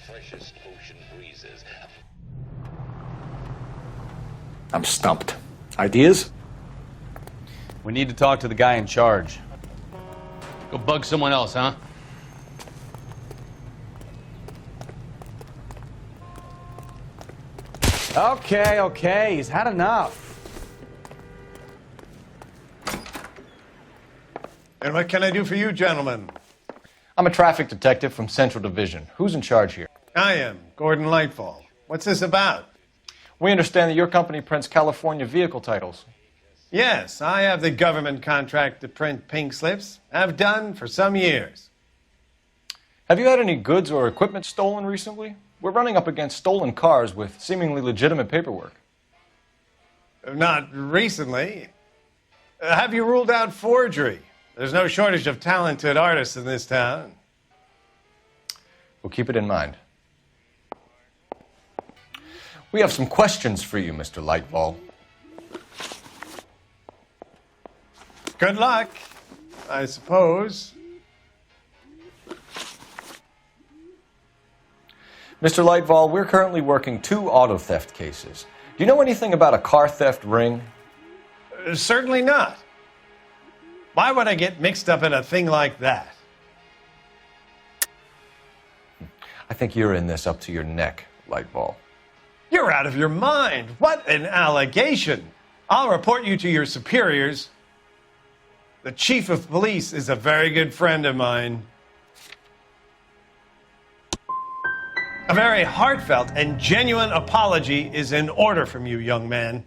freshest ocean breezes. I'm stumped. Ideas? We need to talk to the guy in charge. Go bug someone else, huh? Okay, he's had enough. And what can I do for you, gentlemen? I'm a traffic detective from Central Division. Who's in charge here? I am, Gordan Leitvol. What's this about? We understand that your company prints California vehicle titles. Yes, I have the government contract to print pink slips. I've done for some years. Have you had any goods or equipment stolen recently? We're running up against stolen cars with seemingly legitimate paperwork. Not recently. Have you ruled out forgery? There's no shortage of talented artists in this town. We'll keep it in mind. We have some questions for you, Mr. Leitvol. Good luck, I suppose. Mr. Leitvol, we're currently working 2 auto theft cases. Do you know anything about a car theft ring? Certainly not. Why would I get mixed up in a thing like that? I think you're in this up to your neck, Leitvol. You're out of your mind. What an allegation. I'll report you to your superiors. The chief of police is a very good friend of mine. A very heartfelt and genuine apology is in order from you, young man.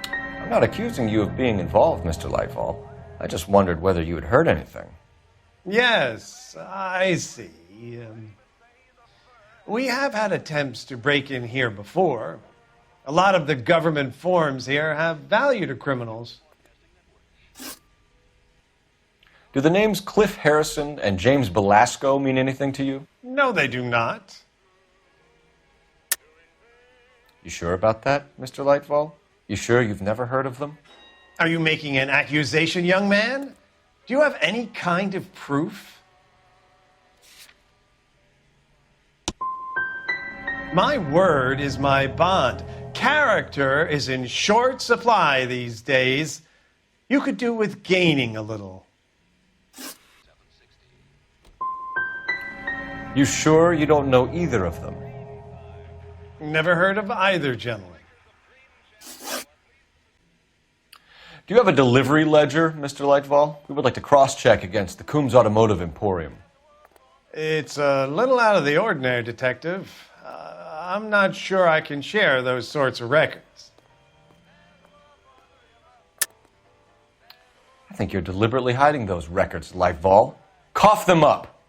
I'm not accusing you of being involved, Mr. Leitvol. I just wondered whether you had heard anything. Yes, I see. We have had attempts to break in here before. A lot of the government forms here have value to criminals. Do the names Cliff Harrison and James Belasco mean anything to you? No, they do not. You sure about that, Mr. Leitvol? You sure you've never heard of them? Are you making an accusation, young man? Do you have any kind of proof? My word is my bond. Character is in short supply these days. You could do with gaining a little. You sure you don't know either of them? Never heard of either gentleman. Do you have a delivery ledger, Mr. Leitvol? We would like to cross-check against the Coombs Automotive Emporium. It's a little out of the ordinary, Detective. I'm not sure I can share those sorts of records. I think you're deliberately hiding those records, Leitvol. Cough them up!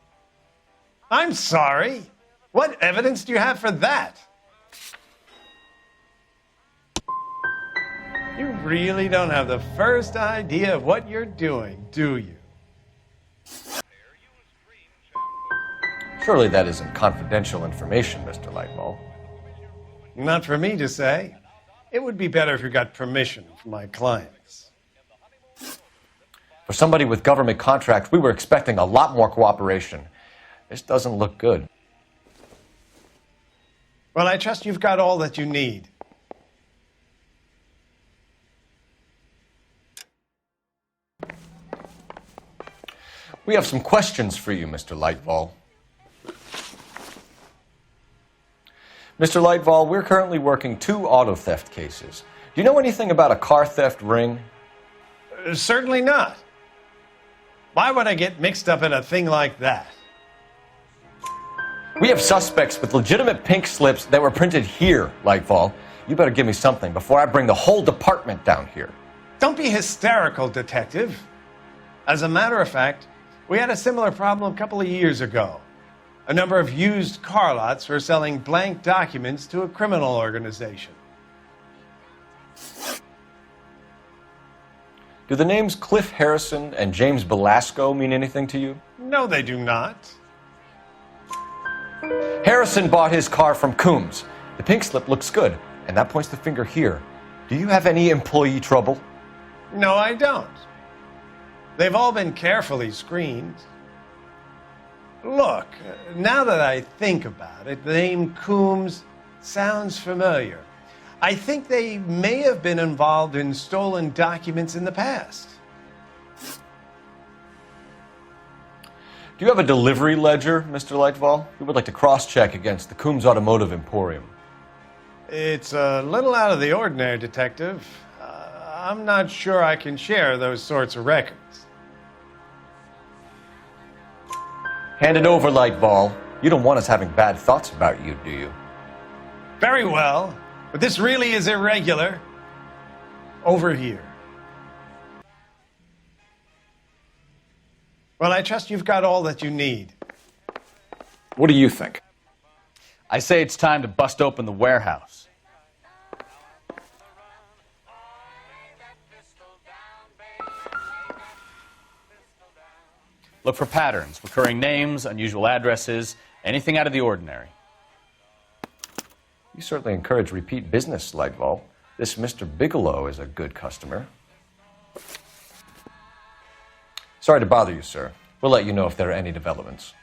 I'm sorry. What evidence do you have for that? You really don't have the first idea of what you're doing, do you? Surely that isn't confidential information, Mr. Leitvol. Not for me to say. It would be better if you got permission from my clients. For somebody with government contracts, we were expecting a lot more cooperation. This doesn't look good. Well, I trust you've got all that you need. We have some questions for you, Mr. Leitvol. Mr. Leitvol, we're currently working 2 auto theft cases. Do you know anything about a car theft ring? Certainly not. Why would I get mixed up in a thing like that? We have suspects with legitimate pink slips that were printed here, Leitvol. You better give me something before I bring the whole department down here. Don't be hysterical, Detective. As a matter of fact, we had a similar problem a couple of years ago. A number of used car lots were selling blank documents to a criminal organization. Do the names Cliff Harrison and James Belasco mean anything to you? No, they do not. Harrison bought his car from Coombs. The pink slip looks good, and that points the finger here. Do you have any employee trouble? No, I don't. They've all been carefully screened. Look, now that I think about it, the name Coombs sounds familiar. I think they may have been involved in stolen documents in the past. Do you have a delivery ledger, Mr. Leitvol? We would like to cross-check against the Coombs Automotive Emporium. It's a little out of the ordinary, Detective. I'm not sure I can share those sorts of records. Hand it over, Leitvol. You don't want us having bad thoughts about you, do you? Very well, but this really is irregular. Over here. Well, I trust you've got all that you need. What do you think? I say it's time to bust open the warehouse. Look for patterns, recurring names, unusual addresses, anything out of the ordinary. You certainly encourage repeat business, Leitvol. This Mr. Bigelow is a good customer. Sorry to bother you, sir. We'll let you know if there are any developments.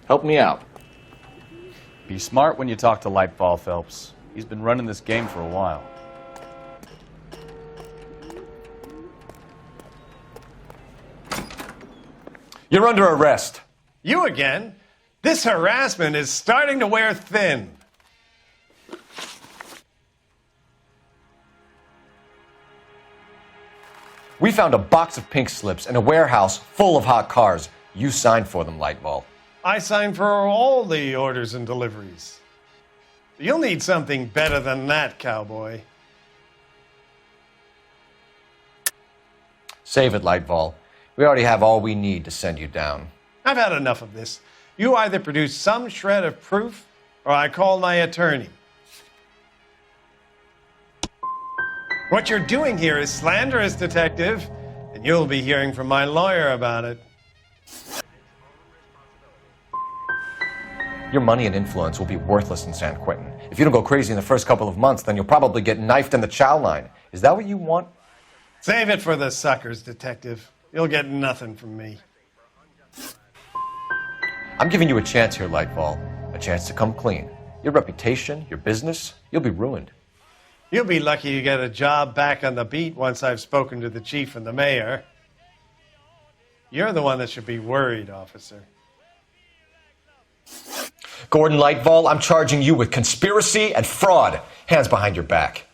Help me out. Be smart when you talk to Leitvol, Phelps. He's been running this game for a while. You're under arrest. You again? This harassment is starting to wear thin. We found a box of pink slips in a warehouse full of hot cars. You signed for them, Leitvol. I signed for all the orders and deliveries. You'll need something better than that, cowboy. Save it, Leitvol. We already have all we need to send you down. I've had enough of this. You either produce some shred of proof, or I call my attorney. What you're doing here is slanderous, Detective, and you'll be hearing from my lawyer about it. Your money and influence will be worthless in San Quentin. If you don't go crazy in the first couple of months, then you'll probably get knifed in the chow line. Is that what you want? Save it for the suckers, Detective. You'll get nothing from me. I'm giving you a chance here, Leitvol. A chance to come clean. Your reputation, your business, you'll be ruined. You'll be lucky to get a job back on the beat once I've spoken to the chief and the mayor. You're the one that should be worried, officer. Gordan Leitvol, I'm charging you with conspiracy and fraud. Hands behind your back.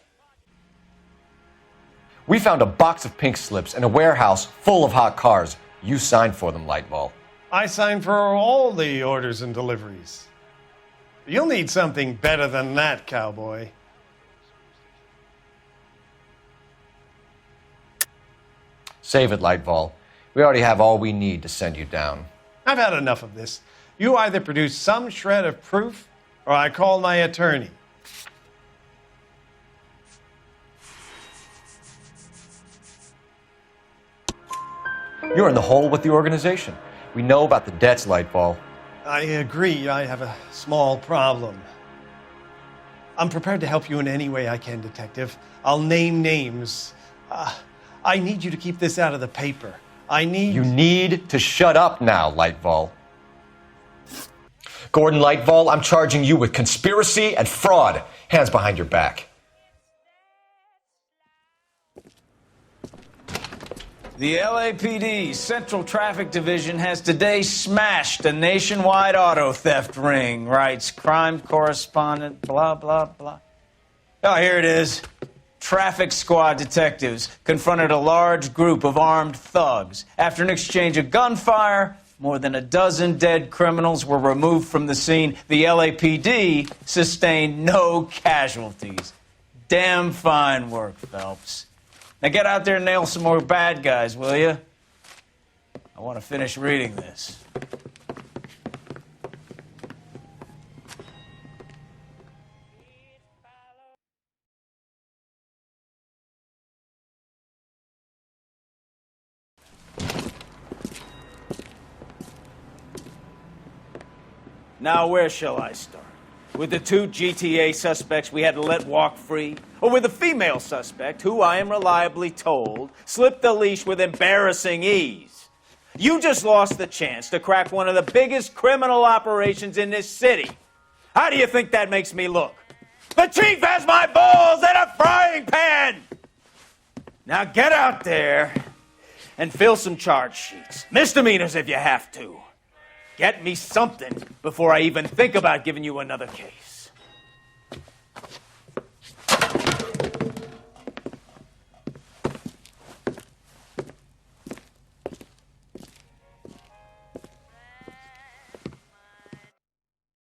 We found a box of pink slips in a warehouse full of hot cars. You signed for them, Leitvol. I signed for all the orders and deliveries. You'll need something better than that, cowboy. Save it, Leitvol. We already have all we need to send you down. I've had enough of this. You either produce some shred of proof, or I call my attorney. You're in the hole with the organization. We know about the debts, Leitvol. I agree. I have a small problem. I'm prepared to help you in any way I can, Detective. I'll name names. I need you to keep this out of the paper. You need to shut up now, Leitvol. Gordan Leitvol, I'm charging you with conspiracy and fraud. Hands behind your back. The LAPD Central Traffic Division has today smashed a nationwide auto theft ring, writes crime correspondent, blah, blah, blah. Oh, here it is. Traffic squad detectives confronted a large group of armed thugs. After an exchange of gunfire, more than a dozen dead criminals were removed from the scene. The LAPD sustained no casualties. Damn fine work, Phelps. Now get out there and nail some more bad guys, will you? I want to finish reading this. Now, where shall I start? With the 2 GTA suspects we had to let walk free? Or with the female suspect, who I am reliably told slipped the leash with embarrassing ease? You just lost the chance to crack one of the biggest criminal operations in this city. How do you think that makes me look? The chief has my balls in a frying pan! Now get out there and fill some charge sheets. Misdemeanors if you have to. Get me something before I even think about giving you another case.